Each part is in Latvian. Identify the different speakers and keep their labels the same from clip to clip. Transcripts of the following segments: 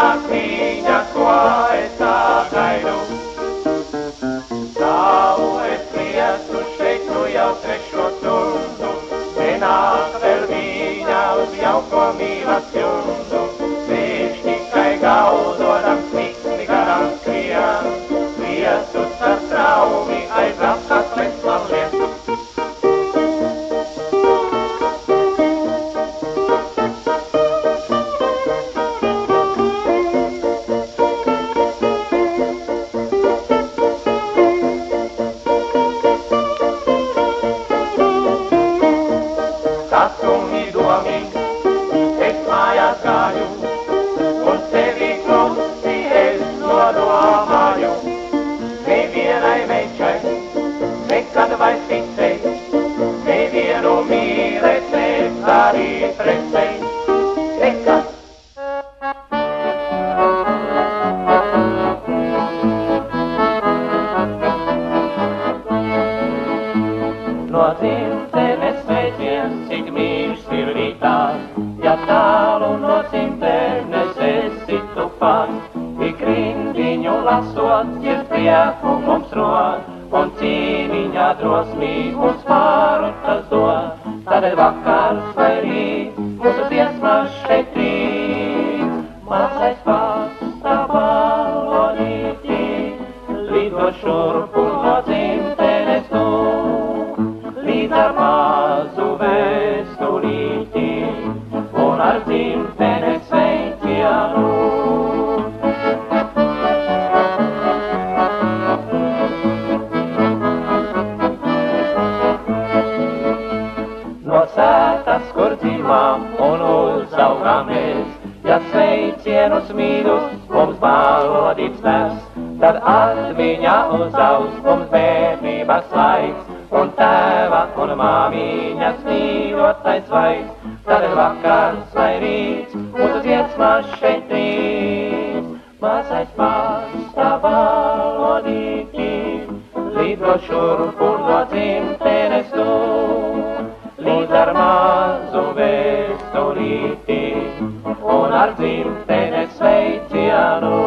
Speaker 1: nenāk viņa, ko es sagaidu. Savu es lietu šeit nu jau trešo stundu, nenāk vēl viņa uz jauko mīlas jundu. Viņš tikai gaudodam smiksni garām skrien, lietus ar traumi aiz apkasles man liek.
Speaker 2: No dzimtenes sveiciens, cik mīļš sirdītās, ja tālu no dzimtenes esi tu pats. Ik rindiņu lasot, ir prieku mums rod, un cīniņā drosmī mums pāru tas dod. Tādēļ vakars vai rīt, mūsu dziesmas šeit rīt. Mazais pasta balonītī, lido šurpu no dzimtenes tu. Līdz ar mazu vēstulīti un ar dzimtenes sveicienu. No sētas, kur dzīvām un uzaugām mēs, ja sveicienus mīļus mums balodīts nes, tad atmiņā uzaus mums bērnības laiks. Un tēva un māmiņas mīļotais vairs, tādēļ vakars vai rīts, mūsu dziesmas šeit rīt. Mazais pasta balonītī, lido šurpu no dzimtenes tu, līdz ar mazu vēstulīti un ar dzimtenes sveicienu.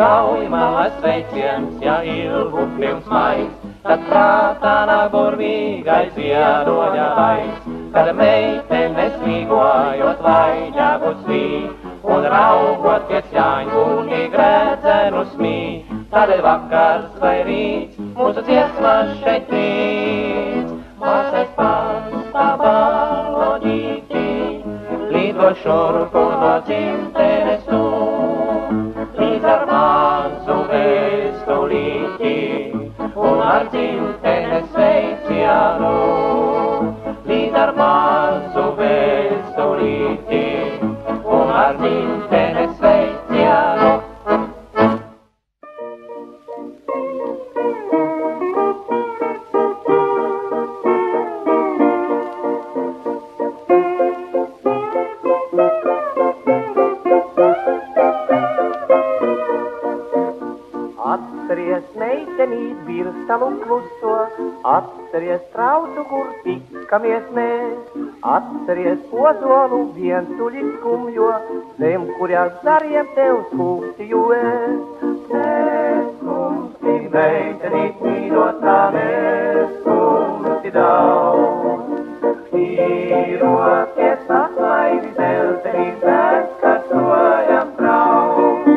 Speaker 2: Gaujamās sveiciens, ja ilgu pilns maigs, tad prātā nāk burvīgais ziedoņa vaigs, kad meitenes mīgojot vaļņagu svīt, un raugot pēc jāņgūnī grēdzenu smīt. Tādēļ vakars vai rīts, mūsu dziesmas šeit rīts. Mazais pasta balonītī, lido šurpu no dzimtenes tu. Līdz ar mazu vēstulīti un ar dzimtenes sveicienu. Līdz ar mazu vēstulīti un ar dzimtenes sveicienu.
Speaker 3: Atceries meitenīt birstalu kluso, atceries traucu, kur tikamies mēs, atceries ozolu vientuļi skumjo, zem kurās zariem tev skumstijues. Neskumsti meitenīt mīļotā, neskumsti daudz, īroties atlaidi zeltenī bērns, kad tojam trauc.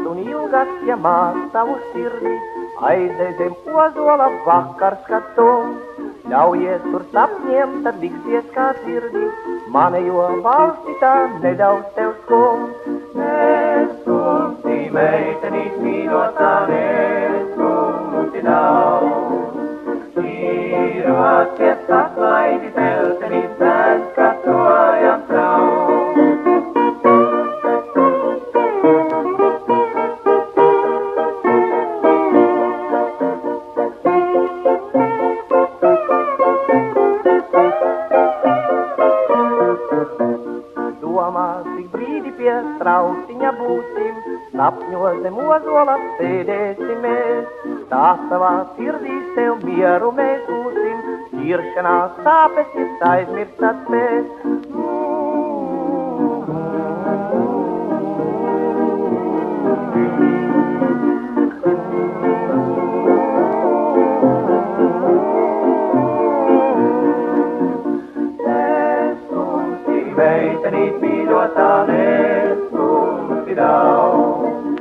Speaker 3: Un ilgas, ja mās tavu sirdi, aizej zem ozola vakars, kad tu ļaujies tur sapņiem, tad liksies kā dzirdi, manejo valsti tā nedaudz tev skums. Neskumsti meitenīt mīļotā, neskumsti daudz, īroties atlaidi zeltenī bērns, kad tojam trauc. nauciņa būsim, sapņos zem ozola sēdēsimies. Tā savā sirdīs tev mieru mēs būsim, ķiršanās sāpes ir aizmirst atspēs.
Speaker 1: Meitenīt mīļotā neskumti daudz.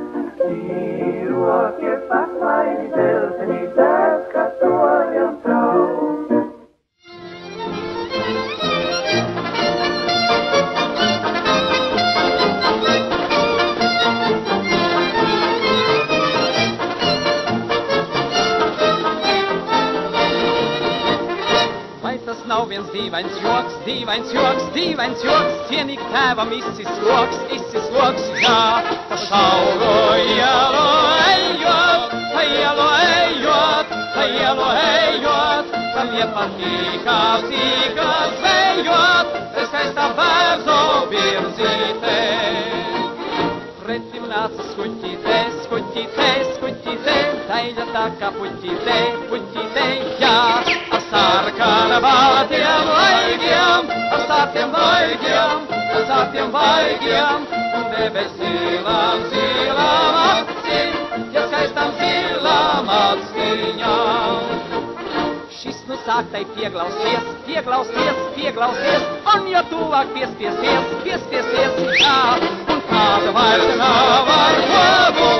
Speaker 1: Īrokies paklaini dzeltenī dēls, kas tojam trauc.
Speaker 2: Tas nav viens dīvains joks, dīvains joks, dīvains joks, cienīgi tēvam izsisloks, jā, pa šauro ielo ejot, pa ielo ejot, pa ielo ejot, tam iepatīkās īkās vējot, es skaistā bērzo virzītē. Pretim nāca skuķītē, skuķītē, skuķītē, daļa tā kā puķītē, puķītē, jā, ar sarkana baltiem vaigiem, ar sārtiem vaigiem, ar sārtiem vaigiem, un debesīlām, zilām acīm, ja skaistām zilām acīņām. Šis nu sāktai pieglausies, pieglausies, pieglausies, un jo tuvāk piespiesies, jā, un kāda vairs nav ar godu,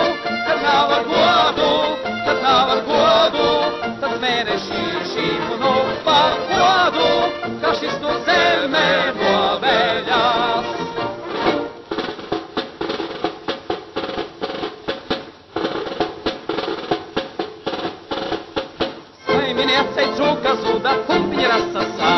Speaker 2: kad nav ar godu, kad nav ar godu, tad mērešīšīm nu par godu, ka šis nu zemē noveļās. Saiminiecei čuka zuda, pumpiņa rasasā,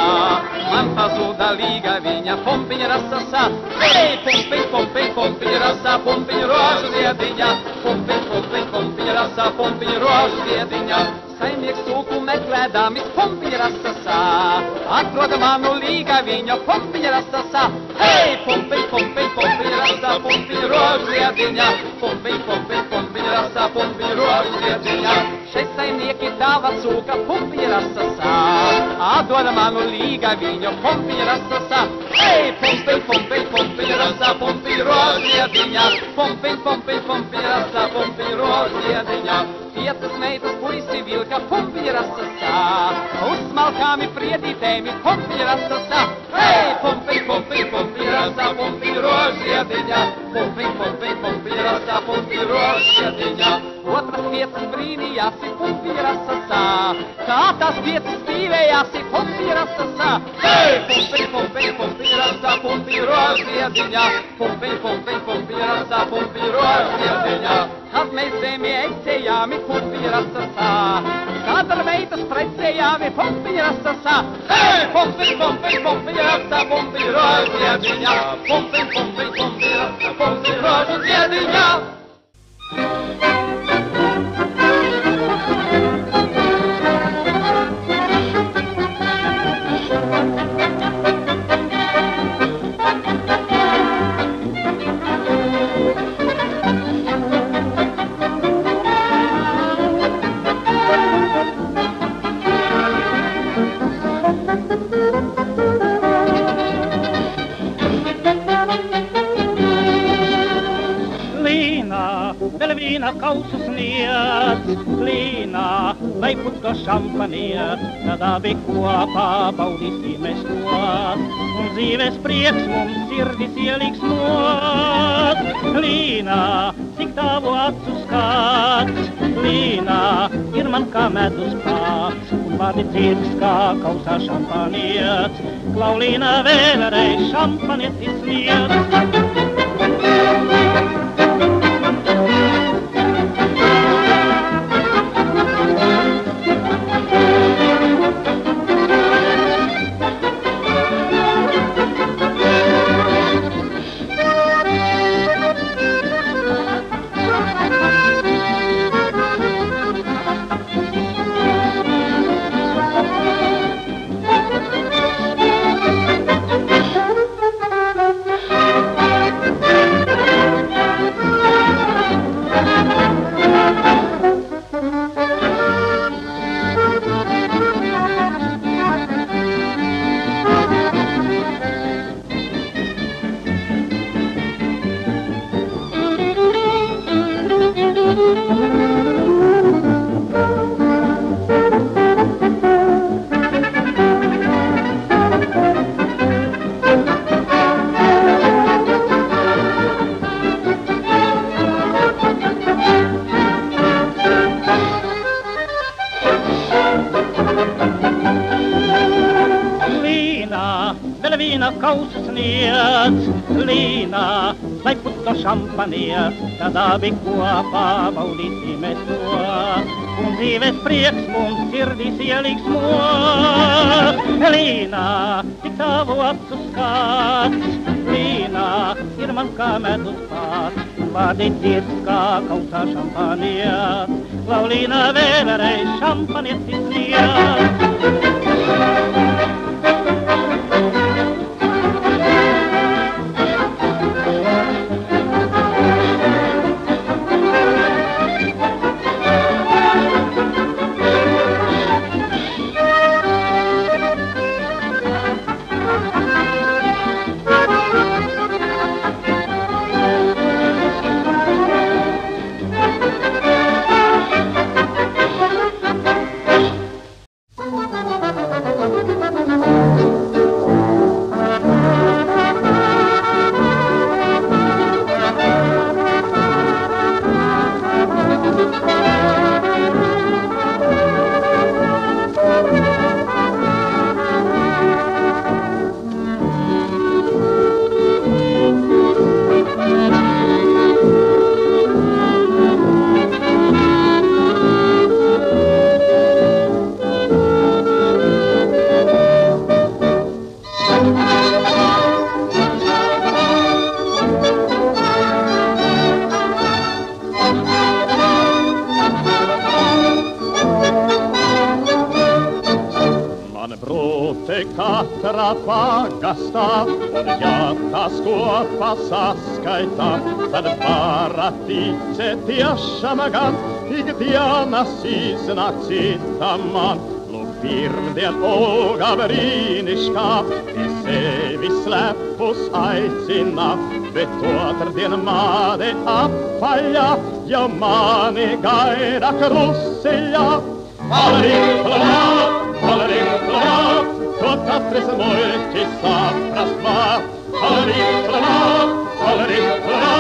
Speaker 2: man pazuda līga viņa, pumpiņa rasasā. Hei, pumpiņ, pumpiņ, pumpiņa rasā, pumpiņa rožu ziediņa, pumpiņ, pumpiņ, pumpiņa rasā, pumpiņa rožu ziediņa. Saimnieks cūku meklēdāmis, pumpiņa rasasā, atroda manu līga viņa, pumpiņa rasasā. Hei, pumpiņ, pumpiņ, pumpiņa rasā, pumpiņa rožu ziediņa, pumpiņ, pumpiņ, pumpiņa rasā, pumpiņa rožu ziediņa. Šeit saimnieki tava cūka, pumpiņa rasasā, atdoda manu līga viņu, pumpiņa rasasā. Hei, pumpiņ, pumpiņ, pumpiņa rasā, pumpiņa rožu ziediņa, pumpiņ, pumpiņ, pumpiņa rasā, pumpiņa rožu ziediņa. Piecas meitas puisi vilka, pumpiņa rasasā, uz smalkāmi priedītēmi, pumpiņa rasasā. Hei, pumpiņ, pumpiņ, pumpiņa rasā, pumpiņa rožu ziediņa, pumpiņ, pumpiņ, pumpiņa rasā, pumpiņa rožu ziediņa. Otras piecas brīnījāsi, pumpiņa rasasā, kā tās piecas stīvējāsi, pumpiņa rasasā. Hei, pumpiņ, pumpiņ, pumpiņa rasā, pumpiņa rožu ziediņa, pumpiņ, pumpiņ, pumpiņa rasā, pumpiņa rožu ziediņa. Kad mēs zemi ecējāmi, pumpiņa rasasā, kad ar meitas precējāmi, pumpiņa rasasā. Hei, pumpiņ, pumpiņ, pumpiņa rasā, pumpiņa rožu ziediņa, pumpiņ, pumpiņ, pumpiņa rasā, pumpiņa rožu ziediņa.
Speaker 4: Vēl vīna kausus niec, Līnā, lai putka šampaniet, tad abi kopā baudīsimies tos, un dzīves prieks mums sirdis ieliksmos. Līnā, cik tavu acu skats, Līnā, ir man kā medus pāks, un vārdi dzirks kā kausā šampaniets, klau Līnā vēlreiz šampanietis sniedz. vīna kausus sniedz, līnā, lai puto šampaniet, tad abi kopā baudīsimies to. Un dzīves prieks mums sirdīs ieliksmo, līnā, tik tavu acu skats, līnā, ir man kā medus pats, un vārdi dzird kā kautā šampaniet, Laulīnā vēlreiz šampaniet izsniedz.
Speaker 5: Katra pagastā, un ja tas kopā saskaitā, tad varat ticēt tiešām gan, ikdienas iznāk citam man. Lūk, pirdien Olga brīniškā, pie sevi slepus aicina, bet otrdien mani apaļā, jau mani gaida krusejā. Palariklā, palariklā, to katrs muļķis saprast var. Palariklā, palariklā,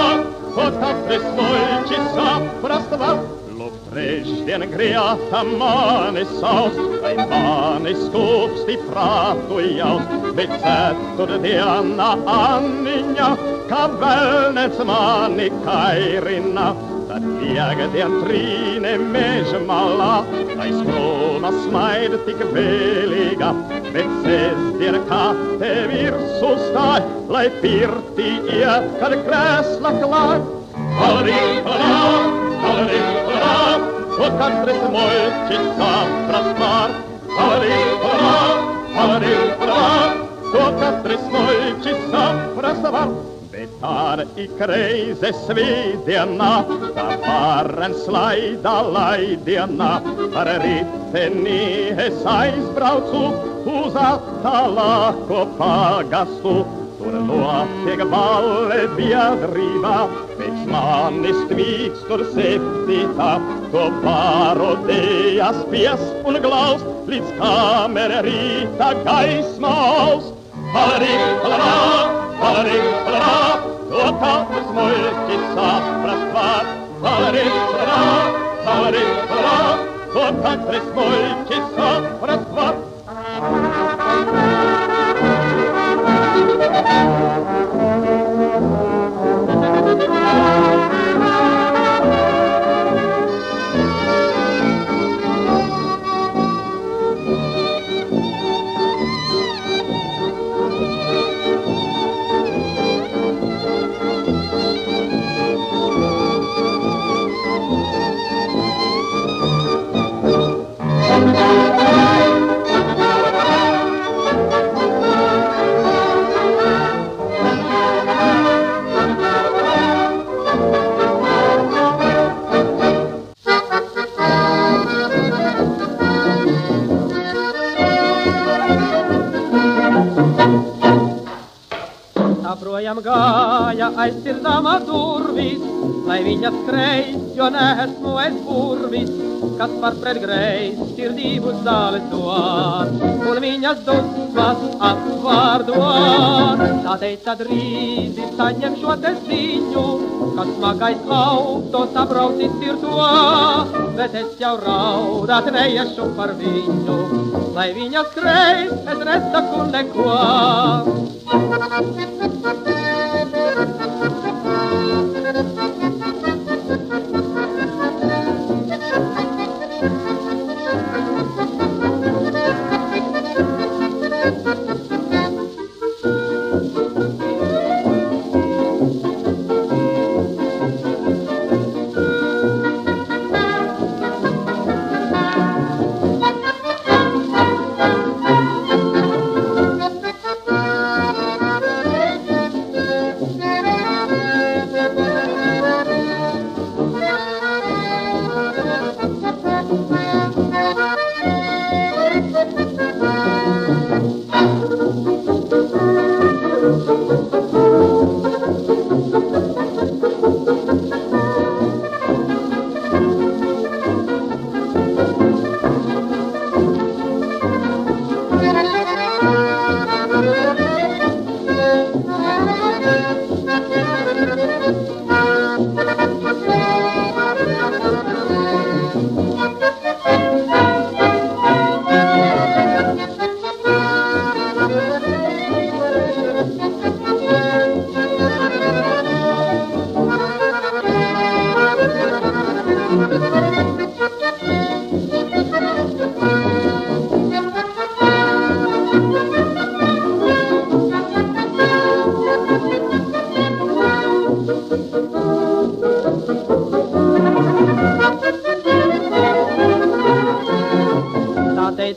Speaker 5: to katrs muļķis saprast var. Lūk, trešdien grieta mani sauc, lai mani skūpsti prātu jaus, bet ceturtdienā Anniņa, kā velnets mani kairina. Tad piekdien trīne meža malā, lai skrūma smaida tik vēlīga, bet sestdien kate virsū stāj, lai pirtī iet, kad krēsla klāj. Palariklā, palariklā, to katrs muļķis saprast var. Palariklā, palariklā, to katrs muļķis saprast var. Bet ar ikreize svētdienā, tā varens laida laidienā, ar riteni es aizbraucu uz attālāko pagastu. Tur notiek balle biedrībā, pēc manis tvīks tur septītā, to parodējas pies un glaus, līdz kamera rīta gaisma aus. Palariklā, palariklā, to katrs muļķis saprast var. Palariklā, palariklā, to katrs muļķis saprast var.
Speaker 2: Projām gāja aizsirdāmā durvis, lai viņa skrēj, jo neesmu es burvis, kas par pret grēj sirdību zāles dod, un viņas dusmas apvārdot. Tā teica drīzi saņem šo te ziņu, kad smagais auto sabraucis ir to, bet es jau raudāt neiešu par viņu, lai viņas kreis, es nesaku neko.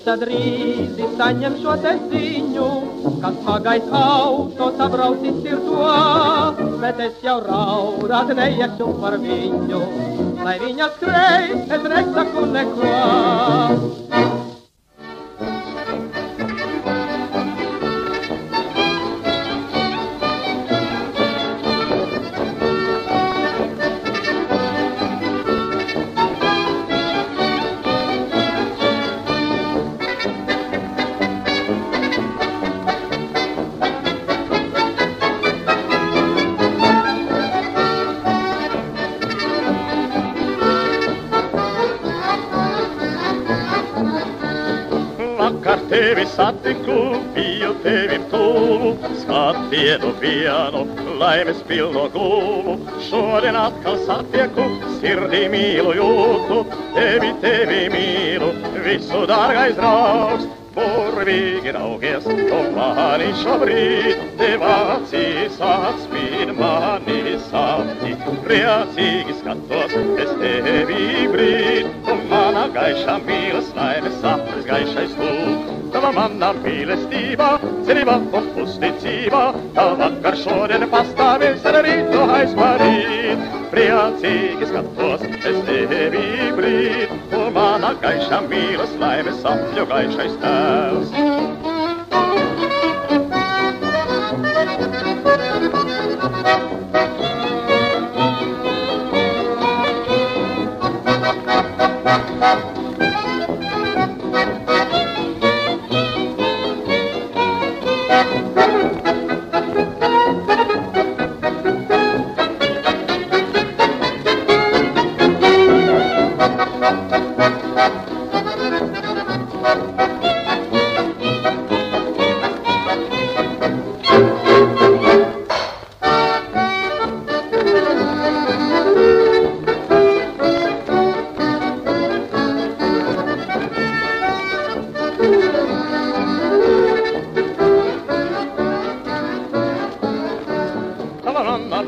Speaker 3: Tad rīzi saņem šo te ziņu, kad pagais auto sabraucis ir to, bet es jau raudāt neiešu par viņu, lai viņa skrēj, es nesaku neko.
Speaker 5: Vakar tevi satiku, biju tevi tuvu, skatienu vienu, laimes pilno gluvu. Šodien atkal satieku, sirdī mīlu jūtu, tevi mīlu, visu dārgais draugs. Burvīgi raugies, tu mani šobrīd, tev acīs atspīd mani sapņi. Priecīgi skatos, es tevi brīd, tu mana gaišā mīlas, laimes sapnis gaišais tu. Tava mana mīlestībā, cerībā un uzticībā, tā vakar šodien pastāvēs ar rītu aizmarīt. Priecīgi skatos, es tevi brīd, tu mana gaišā mīlas, laimes sapņu gaišais tēvs.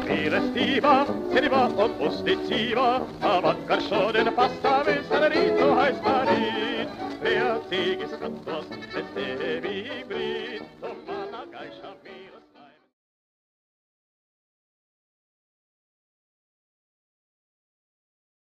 Speaker 5: Mīlestība, cerībā un uzticībā, tā vakar šodien pastāvēs ar rītu aizmarīt. Priecīgi skatos, es tevi brīd, tu mana gaišā mīlestība.